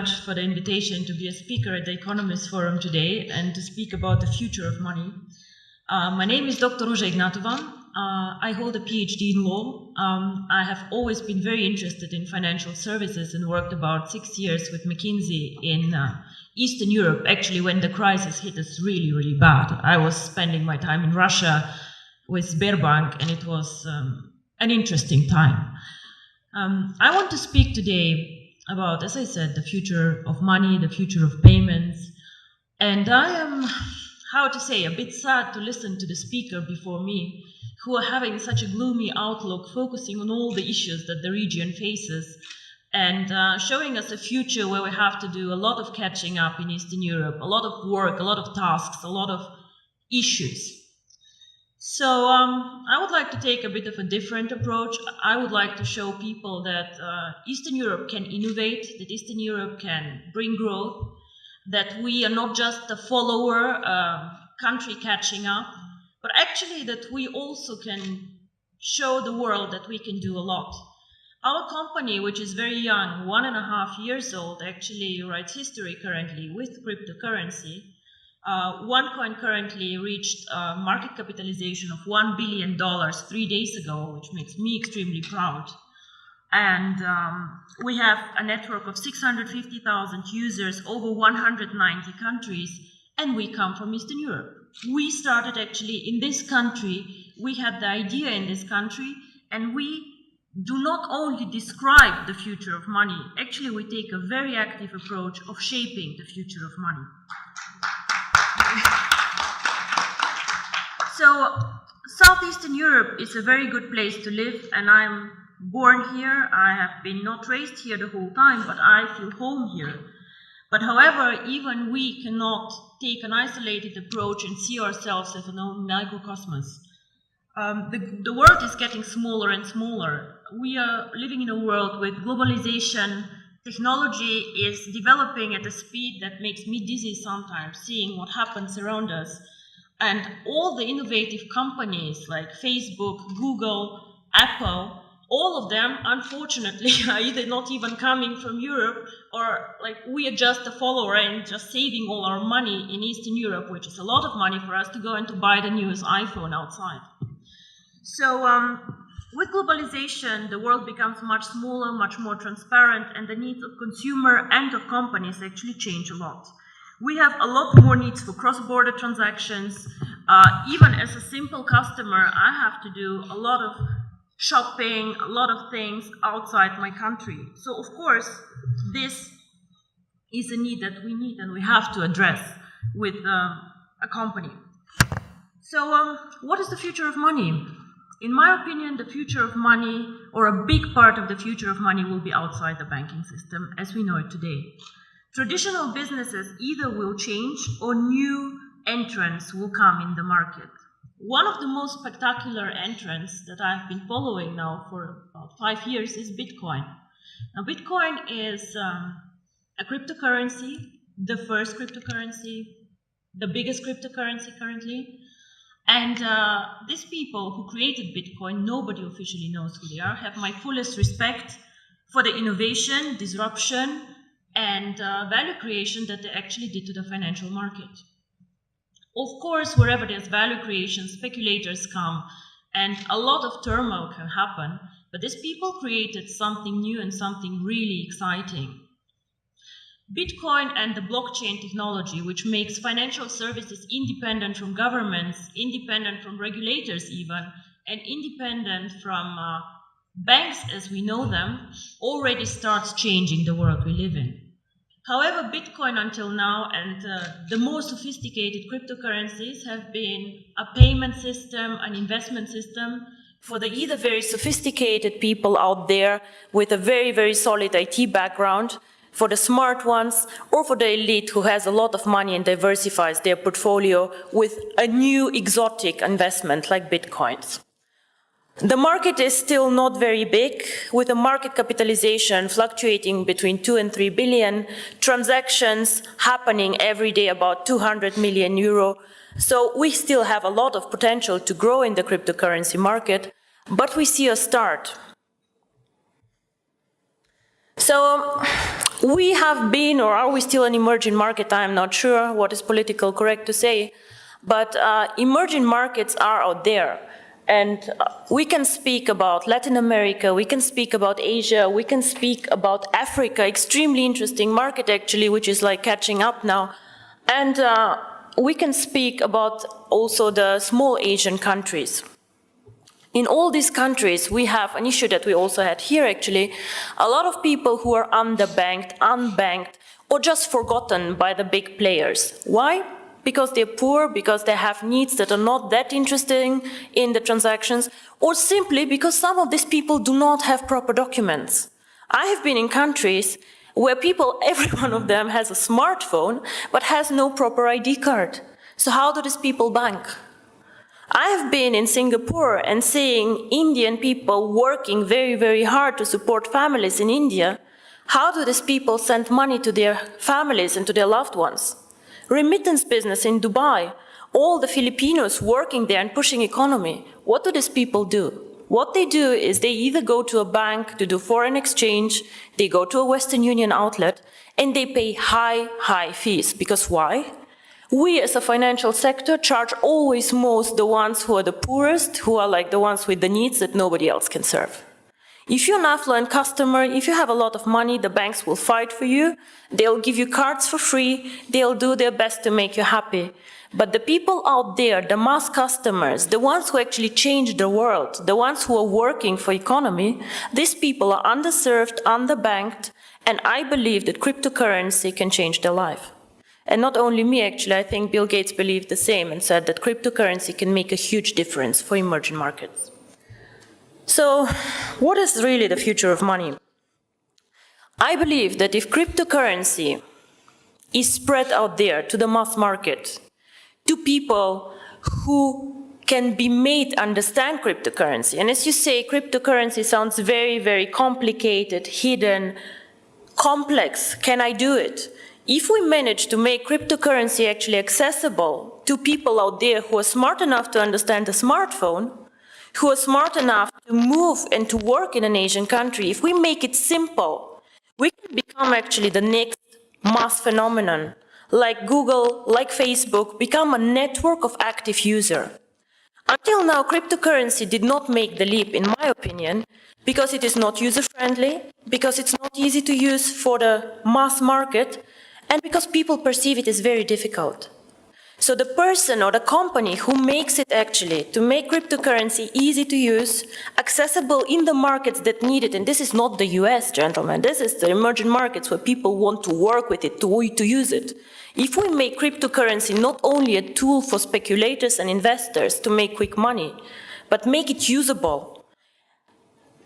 much for the invitation to be a speaker at the Economist Forum today and to speak about the future of money. My name is Dr. I hold a PhD in law. I have always been very interested in financial services and worked about 6 years with McKinsey in Eastern Europe, actually when the crisis hit us really, really bad. I was spending my time in Russia with Sberbank, and it was an interesting time. I want to speak today about, as I said, the future of money, the future of payments. And I am, how to say, a bit sad to listen to the speaker before me, who are having such a gloomy outlook, focusing on all the issues that the region faces, and showing us a future where we have to do a lot of catching up in Eastern Europe, a lot of work, a lot of tasks, a lot of issues. So I would like to take a bit of a different approach. I would like to show people that Eastern Europe can innovate, that Eastern Europe can bring growth, that we are not just a follower country catching up, but actually that we also can show the world that we can do a lot. Our company, which is very young, 1.5 years old, actually writes history currently with cryptocurrency. OneCoin currently reached a market capitalization of $1 billion 3 days ago, which makes me extremely proud. And we have a network of 650,000 users over 190 countries, and we come from Eastern Europe. We started actually in this country, we had the idea in this country, and we do not only describe the future of money, actually we take a very active approach of shaping the future of money. So, Southeastern Europe is a very good place to live, and I'm born here. I have been not raised here the whole time, but I feel home here. But however, even we cannot take an isolated approach and see ourselves as an own microcosmos. The world is getting smaller and smaller. We are living in a world with globalization. Technology is developing at a speed that makes me dizzy sometimes, seeing what happens around us. And all the innovative companies like Facebook, Google, Apple, all of them, unfortunately, are either not even coming from Europe, or like we are just a follower and just saving all our money in Eastern Europe, which is a lot of money for us to go and to buy the newest iPhone outside. So with globalization, the world becomes much smaller, much more transparent, and the needs of consumer and of companies actually change a lot. We have a lot more needs for cross-border transactions. Even as a simple customer, I have to do a lot of shopping, a lot of things outside my country. So of course, this is a need that we need and we have to address with a company. So what is the future of money? In my opinion, the future of money, or a big part of the future of money, will be outside the banking system as we know it today. Traditional businesses either will change or new entrants will come in the market. One of the most spectacular entrants that I've been following now for about 5 years is Bitcoin. Now, Bitcoin is a cryptocurrency, the first cryptocurrency, the biggest cryptocurrency currently. And these people who created Bitcoin, nobody officially knows who they are, have my fullest respect for the innovation, disruption, and value creation that they actually did to the financial market. Of course, wherever there's value creation, speculators come, and a lot of turmoil can happen, but these people created something new and something really exciting. Bitcoin and the blockchain technology, which makes financial services independent from governments, independent from regulators even, and independent from banks as we know them, already starts changing the world we live in. However, Bitcoin until now and the more sophisticated cryptocurrencies have been a payment system, an investment system for the either very sophisticated people out there with a very, very solid IT background, for the smart ones, or for the elite who has a lot of money and diversifies their portfolio with a new exotic investment like Bitcoins. The market is still not very big, with a market capitalization fluctuating between 2 and 3 billion, transactions happening every day about 200 million euro. So we still have a lot of potential to grow in the cryptocurrency market, but we see a start. So We have been, or are we still an emerging market? I'm not sure what is politically correct to say, but emerging markets are out there. And we can speak about Latin America, we can speak about Asia, we can speak about Africa, extremely interesting market actually, which is like catching up now. And we can speak about also the small Asian countries. In all these countries, we have an issue that we also had here actually, a lot of people who are underbanked, unbanked, or just forgotten by the big players. Why? Because they're poor, because they have needs that are not that interesting in the transactions, or simply because some of these people do not have proper documents. I have been in countries where people, every one of them has a smartphone, but has no proper ID card. So how do these people bank? I have been in Singapore and seeing Indian people working very, very hard to support families in India. How do these people send money to their families and to their loved ones? Remittance business in Dubai, all the Filipinos working there and pushing economy. What do these people do? What they do is they either go to a bank to do foreign exchange, they go to a Western Union outlet, and they pay high fees. Because why? We as a financial sector charge always most the ones who are the poorest, who are like the ones with the needs that nobody else can serve. If you're an affluent customer, if you have a lot of money, the banks will fight for you, they'll give you cards for free, they'll do their best to make you happy. But the people out there, the mass customers, the ones who actually change the world, the ones who are working for economy, these people are underserved, underbanked, and I believe that cryptocurrency can change their life. And not only me, actually, I think Bill Gates believed the same and said that cryptocurrency can make a huge difference for emerging markets. So, what is really the future of money? I believe that if cryptocurrency is spread out there to the mass market, to people who can be made understand cryptocurrency, and as you say, cryptocurrency sounds very, very complicated, hidden, complex. Can I do it? If we manage to make cryptocurrency actually accessible to people out there who are smart enough to understand a smartphone, who are smart enough to move and to work in an Asian country, if we make it simple, we can become actually the next mass phenomenon, like Google, like Facebook, become a network of active users. Until now, cryptocurrency did not make the leap, in my opinion, because it is not user-friendly, because it's not easy to use for the mass market, and because people perceive it as very difficult. So the person or the company who makes it actually to make cryptocurrency easy to use, accessible in the markets that need it, and this is not the US, gentlemen, this is the emerging markets where people want to work with it, to use it. If we make cryptocurrency not only a tool for speculators and investors to make quick money, but make it usable,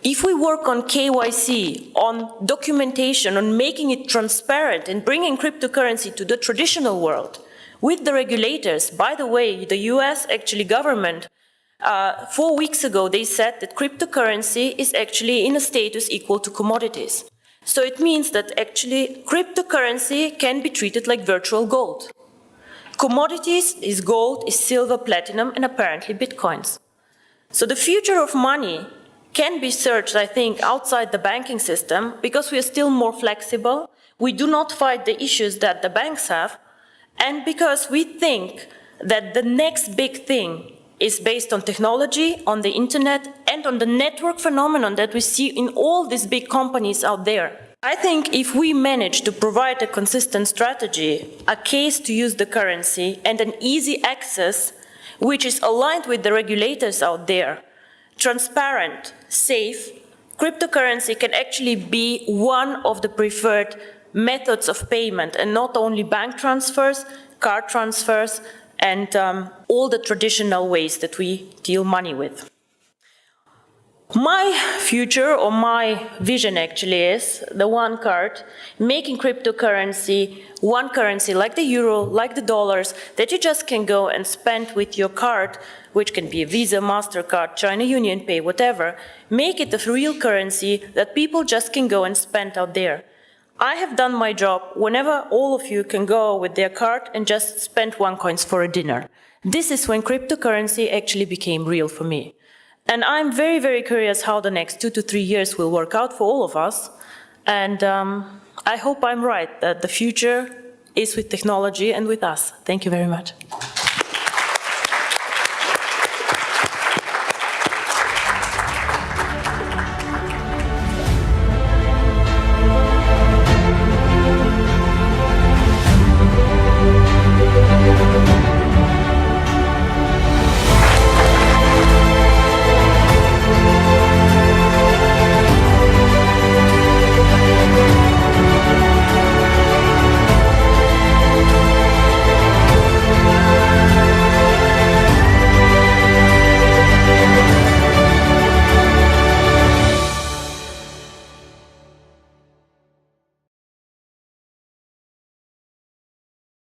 if we work on KYC, on documentation, on making it transparent and bringing cryptocurrency to the traditional world, with the regulators, by the way, the US actually government, 4 weeks ago, they said that cryptocurrency is actually in a status equal to commodities. So it means that actually cryptocurrency can be treated like virtual gold. Commodities is gold, is silver, platinum, and apparently bitcoins. So the future of money can be searched, I think, outside the banking system because we are still more flexible. We do not fight the issues that the banks have, and because we think that the next big thing is based on technology, on the internet, and on the network phenomenon that we see in all these big companies out there. I think if we manage to provide a consistent strategy, a case to use the currency, and an easy access, which is aligned with the regulators out there, transparent, safe, cryptocurrency can actually be one of the preferred methods of payment, and not only bank transfers, card transfers, and all the traditional ways that we deal money with. My future, or my vision actually, is the one card, making cryptocurrency one currency like the euro, like the dollars, that you just can go and spend with your card, which can be a Visa, MasterCard, China Union Pay, whatever. Make it a real currency that people just can go and spend out there. I have done my job whenever all of you can go with their card and just spend OneCoins for a dinner. This is when cryptocurrency actually became real for me. And I'm very, very curious how the next 2 to 3 years will work out for all of us. And I hope I'm right that the future is with technology and with us. Thank you very much.